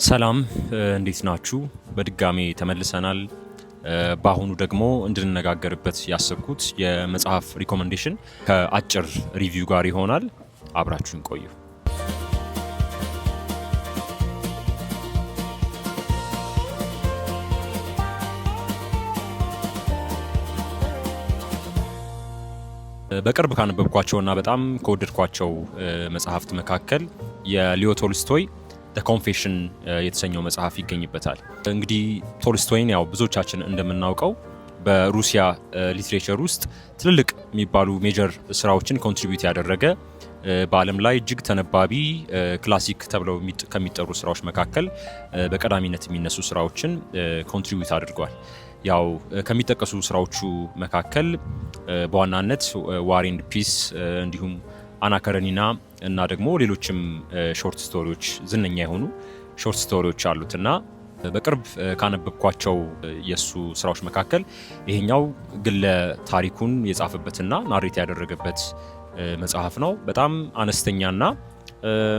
ሰላም እንዴት ናችሁ? በድጋሚ ተመልሰናል። በአሁኑ ደግሞ እንድንነጋገርበት ያሰብኩት የመጽሐፍ ሪኮመንዴሽን ከአጭር ሪቪው ጋር ይሆናል። አብራችሁን ቆዩ። በቅርብ ካነበብኳቸውና በጣም ከወደድኳቸው መጽሐፍት መካከል የሊዮ ቶልስቶይ ዘ ኮንፌሽን የተሰኘው መጽሐፍ ይገኝበታል። እንግዲህ ቶልስቶይን ያው ብዙዎቻችን እንደምናውቀው በሩሲያ ሊትሬቸር ውስጥ ትልልቅ የሚባሉ ሜጀር ስራዎችን ኮንትሪቢዩት ያደረገ በዓለም ላይ እጅግ ተነባቢ ክላሲክ ተብለው ከሚጠሩ ስራዎች መካከል በቀዳሚነት የሚነሱ ስራዎችን ኮንትሪቢዩት አድርጓል። ያው ከሚጠቀሱ ስራዎቹ መካከል በዋናነት ዋር ኤንድ ፒስ እንዲሁም አና ካሬኒና እና ደግሞ ሌሎችም ሾርት ስቶሪዎች ዝነኛ የሆኑ ሾርት ስቶሪዎች አሉትና በቅርብ ካነበብኳቸው የሱ ስራዎች መካከል ይሄኛው ግለ ታሪኩን የጻፈበትና ናሬት ያደረገበት መጽሐፍ ነው። በጣም አነስተኛና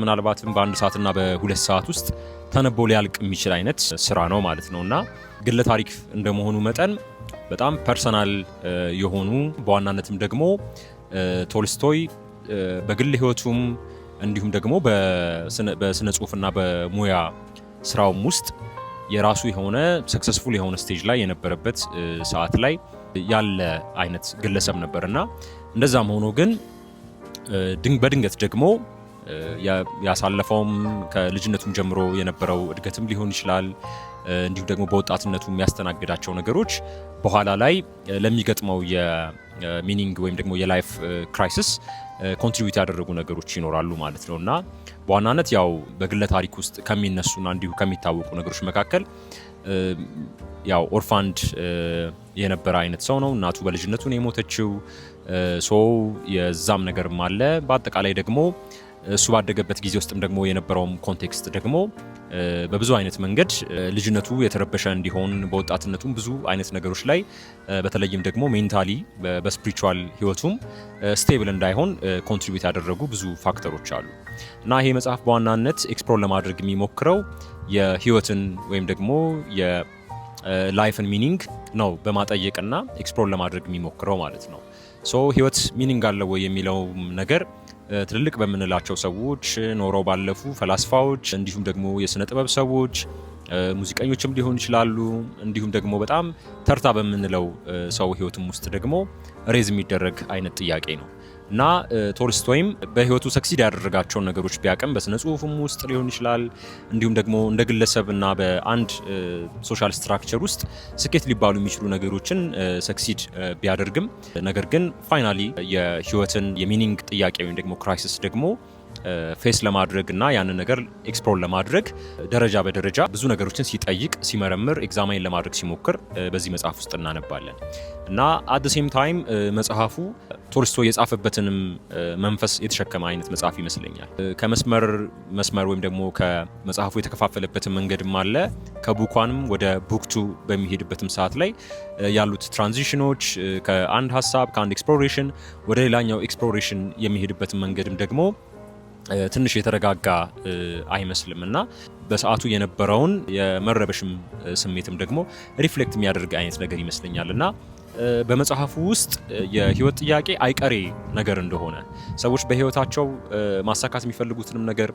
ምናልባትም በአንድ ሰዓትና በሁለት ሰዓት ውስጥ ተነቦ ሊያልቅ የሚችል አይነት ስራ ነው ማለት ነውና ግለ ታሪክ እንደመሆኑ መጠን በጣም ፐርሰናል የሆኑ በዋናነትም ደግሞ ቶልስቶይ በግል ህይወቱም እንዲሁም ደግሞ በስነ ጽሁፍና በሙያ ስራውም ውስጥ የራሱ የሆነ ሰክሰስፉል የሆነ ስቴጅ ላይ የነበረበት ሰዓት ላይ ያለ አይነት ግለሰብ ነበርና እንደዛም ሆኖ ግን በድንገት ደግሞ ያሳለፈውም ከልጅነቱም ጀምሮ የነበረው እድገትም ሊሆን ይችላል እንዲሁም ደግሞ በወጣትነቱ የሚያስተናግዳቸው ነገሮች በኋላ ላይ ለሚገጥመው የሚኒንግ ወይም ደግሞ የላይፍ ክራይሲስ ኮንትሪቢዩት ያደረጉ ነገሮች ይኖራሉ ማለት ነው እና በዋናነት ያው በግለ ታሪክ ውስጥ ከሚነሱና እንዲሁ ከሚታወቁ ነገሮች መካከል ያው ኦርፋንድ የነበረ አይነት ሰው ነው። እናቱ በልጅነቱ ነው የሞተችው። የዛም ነገርም አለ። በአጠቃላይ ደግሞ እሱ ባደገበት ጊዜ ውስጥም ደግሞ የነበረውም ኮንቴክስት ደግሞ በብዙ አይነት መንገድ ልጅነቱ የተረበሸ እንዲሆን በወጣትነቱም ብዙ አይነት ነገሮች ላይ በተለይም ደግሞ ሜንታሊ በስፒሪቹዋል ህይወቱም ስቴብል እንዳይሆን ኮንትሪቢዩት ያደረጉ ብዙ ፋክተሮች አሉ እና ይሄ መጽሐፍ በዋናነት ኤክስፕሎር ለማድረግ የሚሞክረው የህይወትን ወይም ደግሞ የላይፍን ሚኒንግ ነው በማጠየቅና ኤክስፕሎር ለማድረግ የሚሞክረው ማለት ነው። ህይወት ሚኒንግ አለው ወይ የሚለው ነገር ትልልቅ በምንላቸው ሰዎች ኖረው ባለፉ ፈላስፋዎች እንዲሁም ደግሞ የስነ ጥበብ ሰዎች ሙዚቀኞችም ሊሆኑ ይችላሉ። እንዲሁም ደግሞ በጣም ተርታ በምንለው ሰው ህይወትም ውስጥ ደግሞ ሬዝ የሚደረግ አይነት ጥያቄ ነው እና ቶልስቶይም በህይወቱ ሰክሲድ ያደረጋቸውን ነገሮች ቢያቀም በስነ ጽሁፍም ውስጥ ሊሆን ይችላል እንዲሁም ደግሞ እንደ ግለሰብ እና በአንድ ሶሻል ስትራክቸር ውስጥ ስኬት ሊባሉ የሚችሉ ነገሮችን ሰክሲድ ቢያደርግም ነገር ግን ፋይናሊ የህይወትን የሚኒንግ ጥያቄ ወይም ደግሞ ክራይሲስ ደግሞ ፌስ ለማድረግ እና ያንን ነገር ኤክስፕሎር ለማድረግ ደረጃ በደረጃ ብዙ ነገሮችን ሲጠይቅ ሲመረምር ኤግዛማይን ለማድረግ ሲሞክር በዚህ መጽሐፍ ውስጥ እናነባለን እና አት ዘ ሴም ታይም መጽሐፉ ቶልስቶይ የጻፈበትንም መንፈስ የተሸከመ አይነት መጽሐፍ ይመስለኛል። ከመስመር ወይም ደግሞ ከመጽሐፉ የተከፋፈለበትን መንገድም አለ። ከቡኳንም ወደ ቡክቱ በሚሄድበትም ሰዓት ላይ ያሉት ትራንዚሽኖች ከአንድ ሀሳብ ከአንድ ኤክስፕሎሬሽን ወደ ሌላኛው ኤክስፕሎሬሽን የሚሄድበትን መንገድም ደግሞ ትንሽ የተረጋጋ አይመስልም እና በሰዓቱ የነበረውን የመረበሽም ስሜትም ደግሞ ሪፍሌክት የሚያደርግ አይነት ነገር ይመስለኛል እና በመጽሐፉ ውስጥ የህይወት ጥያቄ አይቀሬ ነገር እንደሆነ ሰዎች በህይወታቸው ማሳካት የሚፈልጉትንም ነገር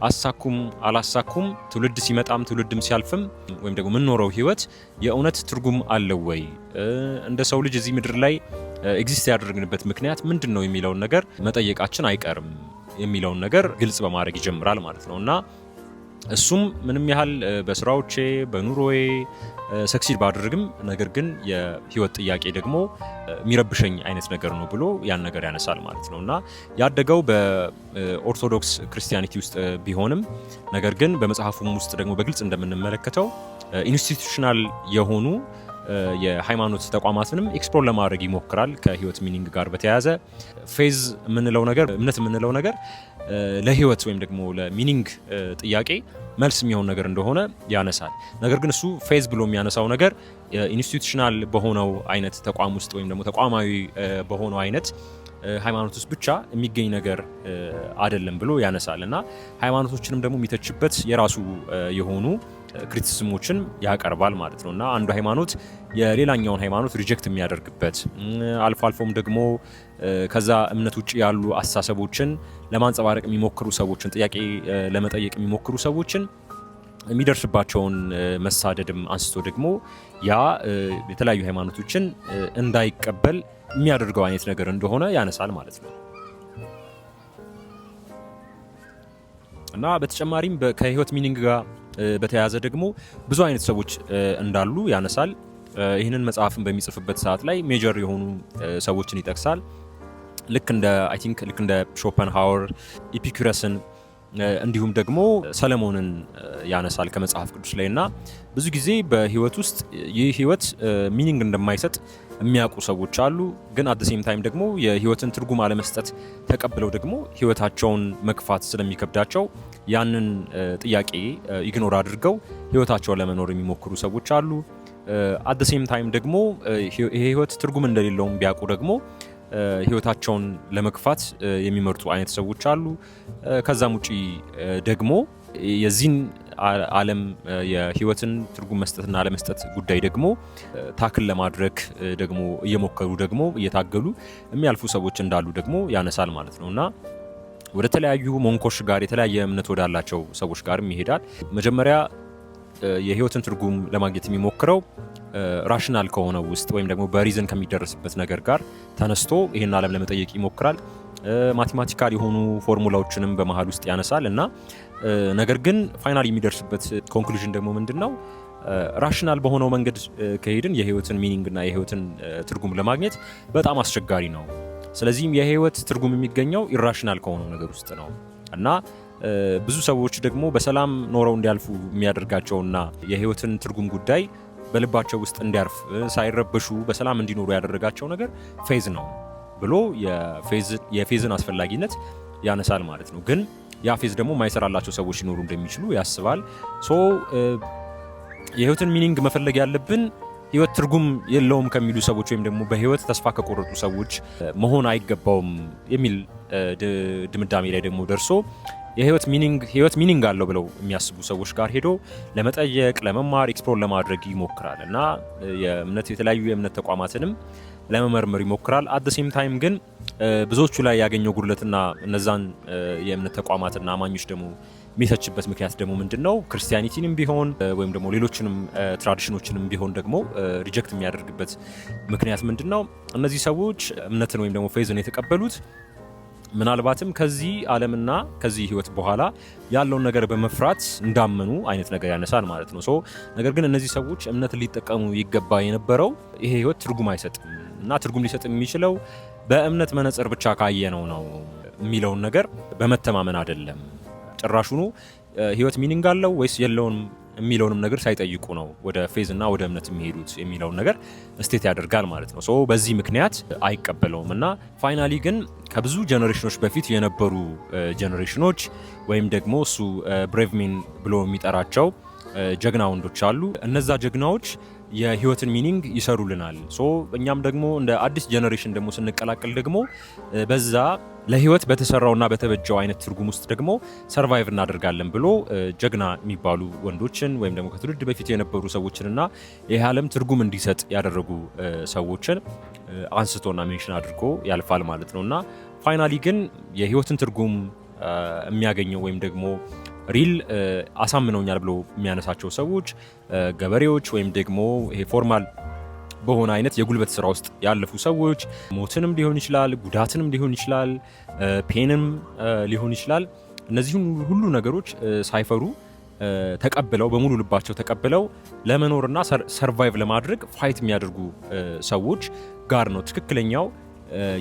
አሳኩም አላሳኩም ትውልድ ሲመጣም ትውልድም ሲያልፍም ወይም ደግሞ የምንኖረው ህይወት የእውነት ትርጉም አለው ወይ እንደ ሰው ልጅ እዚህ ምድር ላይ ኤግዚስት ያደረግንበት ምክንያት ምንድን ነው የሚለውን ነገር መጠየቃችን አይቀርም የሚለውን ነገር ግልጽ በማድረግ ይጀምራል ማለት ነው እና እሱም ምንም ያህል በስራዎቼ በኑሮዬ ሰክሲድ ባደርግም ነገር ግን የህይወት ጥያቄ ደግሞ የሚረብሸኝ አይነት ነገር ነው ብሎ ያን ነገር ያነሳል ማለት ነው እና ያደገው በኦርቶዶክስ ክርስቲያኒቲ ውስጥ ቢሆንም ነገር ግን በመጽሐፉም ውስጥ ደግሞ በግልጽ እንደምንመለከተው ኢንስቲቱሽናል የሆኑ የሃይማኖት ተቋማትንም ኤክስፕሎር ለማድረግ ይሞክራል። ከህይወት ሚኒንግ ጋር በተያያዘ ፌዝ የምንለው ነገር እምነት የምንለው ነገር ለህይወት ወይም ደግሞ ለሚኒንግ ጥያቄ መልስ የሚሆን ነገር እንደሆነ ያነሳል። ነገር ግን እሱ ፌዝ ብሎ የሚያነሳው ነገር ኢንስቲቱሽናል በሆነው አይነት ተቋም ውስጥ ወይም ደግሞ ተቋማዊ በሆነው አይነት ሃይማኖት ውስጥ ብቻ የሚገኝ ነገር አይደለም ብሎ ያነሳል እና ሃይማኖቶችንም ደግሞ የሚተችበት የራሱ የሆኑ ክሪቲሲዝሞችን ያቀርባል ማለት ነው እና አንዱ ሃይማኖት የሌላኛውን ሃይማኖት ሪጀክት የሚያደርግበት አልፎ አልፎም ደግሞ ከዛ እምነት ውጭ ያሉ አስተሳሰቦችን ለማንጸባረቅ የሚሞክሩ ሰዎችን ጥያቄ ለመጠየቅ የሚሞክሩ ሰዎችን የሚደርስባቸውን መሳደድም አንስቶ ደግሞ ያ የተለያዩ ሃይማኖቶችን እንዳይቀበል የሚያደርገው አይነት ነገር እንደሆነ ያነሳል ማለት ነው እና በተጨማሪም ከህይወት ሚኒንግ ጋር በተያያዘ ደግሞ ብዙ አይነት ሰዎች እንዳሉ ያነሳል። ይህንን መጽሐፍን በሚጽፍበት ሰዓት ላይ ሜጀር የሆኑ ሰዎችን ይጠቅሳል። ልክ እንደ ሾፐንሃወር፣ ኢፒኩረስን እንዲሁም ደግሞ ሰለሞንን ያነሳል ከመጽሐፍ ቅዱስ ላይ እና ብዙ ጊዜ በህይወት ውስጥ ይህ ህይወት ሚኒንግ እንደማይሰጥ የሚያውቁ ሰዎች አሉ። ግን አት ሴም ታይም ደግሞ የህይወትን ትርጉም አለመስጠት ተቀብለው ደግሞ ህይወታቸውን መግፋት ስለሚከብዳቸው ያንን ጥያቄ ኢግኖር አድርገው ህይወታቸውን ለመኖር የሚሞክሩ ሰዎች አሉ። አት ሴም ታይም ደግሞ ይሄ ህይወት ትርጉም እንደሌለውም ቢያውቁ ደግሞ ህይወታቸውን ለመግፋት የሚመርጡ አይነት ሰዎች አሉ። ከዛም ውጪ ደግሞ የዚህን ዓለም የህይወትን ትርጉም መስጠትና አለመስጠት ጉዳይ ደግሞ ታክል ለማድረግ ደግሞ እየሞከሩ ደግሞ እየታገሉ የሚያልፉ ሰዎች እንዳሉ ደግሞ ያነሳል ማለት ነው እና ወደ ተለያዩ ሞንኮች ጋር የተለያየ እምነት ወዳላቸው ሰዎች ጋርም ይሄዳል። መጀመሪያ የህይወትን ትርጉም ለማግኘት የሚሞክረው ራሽናል ከሆነው ውስጥ ወይም ደግሞ በሪዝን ከሚደረስበት ነገር ጋር ተነስቶ ይህን ዓለም ለመጠየቅ ይሞክራል። ማቴማቲካል የሆኑ ፎርሙላዎችንም በመሃል ውስጥ ያነሳል እና ነገር ግን ፋይናል የሚደርስበት ኮንክሉዥን ደግሞ ምንድነው? ራሽናል በሆነው መንገድ ከሄድን የህይወትን ሚኒንግ እና የህይወትን ትርጉም ለማግኘት በጣም አስቸጋሪ ነው። ስለዚህም የህይወት ትርጉም የሚገኘው ኢራሽናል ከሆነው ነገር ውስጥ ነው እና ብዙ ሰዎች ደግሞ በሰላም ኖረው እንዲያልፉ የሚያደርጋቸውና የህይወትን ትርጉም ጉዳይ በልባቸው ውስጥ እንዲያርፍ ሳይረበሹ በሰላም እንዲኖሩ ያደረጋቸው ነገር ፌዝ ነው ብሎ የፌዝን አስፈላጊነት ያነሳል ማለት ነው። ግን ያ ፌዝ ደግሞ ማይሰራላቸው ሰዎች ሊኖሩ እንደሚችሉ ያስባል። የህይወትን ሚኒንግ መፈለግ ያለብን ህይወት ትርጉም የለውም ከሚሉ ሰዎች ወይም ደግሞ በህይወት ተስፋ ከቆረጡ ሰዎች መሆን አይገባውም የሚል ድምዳሜ ላይ ደግሞ ደርሶ የህይወት ሚኒንግ አለው ብለው የሚያስቡ ሰዎች ጋር ሄዶ ለመጠየቅ፣ ለመማር፣ ኤክስፕሎር ለማድረግ ይሞክራል እና የተለያዩ የእምነት ተቋማትንም ለመመርመር ይሞክራል። አት ዘ ሴም ታይም ግን ብዙዎቹ ላይ ያገኘው ጉድለትና እነዛን የእምነት ተቋማትና አማኞች ደግሞ የሚተችበት ምክንያት ደግሞ ምንድነው? ክርስቲያኒቲንም ቢሆን ወይም ደግሞ ሌሎችንም ትራዲሽኖችንም ቢሆን ደግሞ ሪጀክት የሚያደርግበት ምክንያት ምንድነው? እነዚህ ሰዎች እምነትን ወይም ደግሞ ፌዝን የተቀበሉት ምናልባትም ከዚህ ዓለምና ከዚህ ህይወት በኋላ ያለውን ነገር በመፍራት እንዳመኑ አይነት ነገር ያነሳል ማለት ነው። ነገር ግን እነዚህ ሰዎች እምነትን ሊጠቀሙ ይገባ የነበረው ይሄ ህይወት ትርጉም አይሰጥም እና ትርጉም ሊሰጥ የሚችለው በእምነት መነጽር ብቻ ካየነው ነው የሚለውን ነገር በመተማመን አይደለም። ጭራሹኑ ህይወት ሚኒንግ አለው ወይስ የለውም የሚለውንም ነገር ሳይጠይቁ ነው ወደ ፌዝ እና ወደ እምነት የሚሄዱት የሚለውን ነገር ስቴት ያደርጋል ማለት ነው። በዚህ ምክንያት አይቀበለውም እና ፋይናሊ ግን ከብዙ ጀነሬሽኖች በፊት የነበሩ ጀነሬሽኖች ወይም ደግሞ እሱ ብሬቭ ሜን ብሎ የሚጠራቸው ጀግና ወንዶች አሉ። እነዛ ጀግናዎች የህይወትን ሚኒንግ ይሰሩልናል። እኛም ደግሞ እንደ አዲስ ጀነሬሽን ደግሞ ስንቀላቀል ደግሞ በዛ ለህይወት በተሰራውና በተበጀው አይነት ትርጉም ውስጥ ደግሞ ሰርቫይቭ እናደርጋለን ብሎ ጀግና የሚባሉ ወንዶችን ወይም ደግሞ ከትውልድ በፊት የነበሩ ሰዎችንና ይህ ዓለም ትርጉም እንዲሰጥ ያደረጉ ሰዎችን አንስቶና ሜንሽን አድርጎ ያልፋል ማለት ነው እና ፋይናሊ ግን የህይወትን ትርጉም የሚያገኘው ወይም ደግሞ ሪል አሳምነውኛል ብሎ የሚያነሳቸው ሰዎች ገበሬዎች ወይም ደግሞ ይሄ ፎርማል በሆነ አይነት የጉልበት ስራ ውስጥ ያለፉ ሰዎች ሞትንም ሊሆን ይችላል፣ ጉዳትንም ሊሆን ይችላል፣ ፔንም ሊሆን ይችላል። እነዚህን ሁሉ ነገሮች ሳይፈሩ ተቀብለው በሙሉ ልባቸው ተቀብለው ለመኖርና ሰርቫይቭ ለማድረግ ፋይት የሚያደርጉ ሰዎች ጋር ነው ትክክለኛው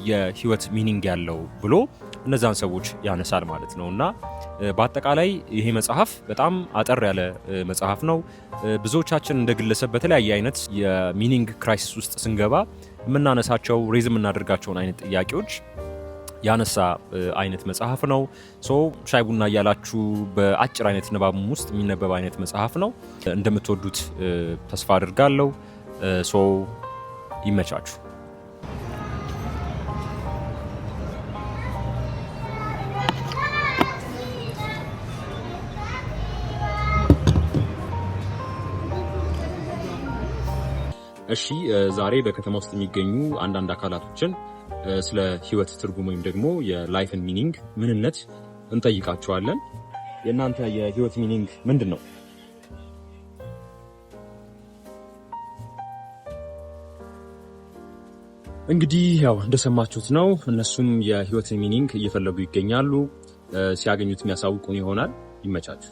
የህይወት ሚኒንግ ያለው ብሎ እነዛን ሰዎች ያነሳል ማለት ነው እና በአጠቃላይ ይሄ መጽሐፍ በጣም አጠር ያለ መጽሐፍ ነው። ብዙዎቻችን እንደ ግለሰብ በተለያየ አይነት የሚኒንግ ክራይሲስ ውስጥ ስንገባ የምናነሳቸው ሬዝ የምናደርጋቸውን አይነት ጥያቄዎች ያነሳ አይነት መጽሐፍ ነው። ሻይ ቡና እያላችሁ በአጭር አይነት ንባብ ውስጥ የሚነበብ አይነት መጽሐፍ ነው። እንደምትወዱት ተስፋ አድርጋለሁ። ይመቻችሁ። እሺ ዛሬ በከተማ ውስጥ የሚገኙ አንዳንድ አካላቶችን ስለ ህይወት ትርጉም ወይም ደግሞ የላይፍን ሚኒንግ ምንነት እንጠይቃቸዋለን። የእናንተ የህይወት ሚኒንግ ምንድን ነው? እንግዲህ ያው እንደሰማችሁት ነው። እነሱም የህይወትን ሚኒንግ እየፈለጉ ይገኛሉ። ሲያገኙት የሚያሳውቁን ይሆናል። ይመቻችሁ።